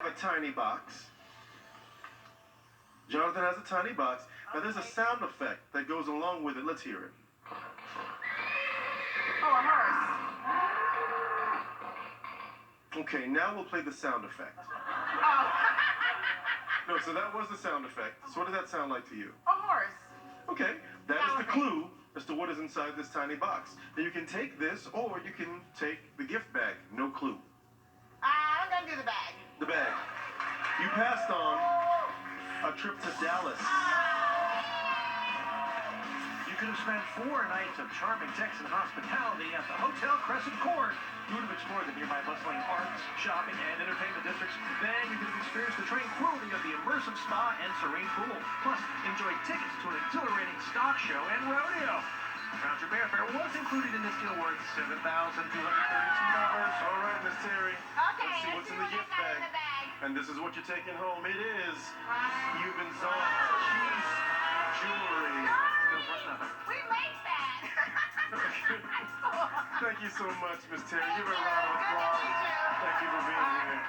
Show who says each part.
Speaker 1: a tiny box. Jonathan has a tiny box. Now there's a sound effect that goes along with it. Let's hear it.
Speaker 2: Oh, a horse.
Speaker 1: Okay, now we'll play the sound effect.
Speaker 2: Oh.
Speaker 1: No, so that was the sound effect. So what does that sound like to you?
Speaker 2: A horse.
Speaker 1: Okay, that is the clue as to what is inside this tiny box. Now you can take this or you can take the gift bag. No clue.
Speaker 2: I'm gonna do the bag.
Speaker 1: The bag. You passed on a trip to Dallas.
Speaker 3: You could have spent 4 nights of charming Texan hospitality at the Hotel Crescent Court. You would have explored the nearby bustling arts, shopping, and entertainment districts. Then you could have experienced the tranquility of the immersive spa and serene pool. Plus, enjoy tickets to an exhilarating stock show and rodeo. Round-trip airfare was included in this deal worth $7,232.
Speaker 1: All right, Miss Terry.
Speaker 2: Okay,
Speaker 1: Let's see what's in the gift bag. And this is what you're taking home. It is Cuban sauce, cheese, jewelry.
Speaker 3: Still worth nothing.
Speaker 2: We like that.
Speaker 1: Thank you so much, Miss Terry. Give her a round of applause. Thank you for being here.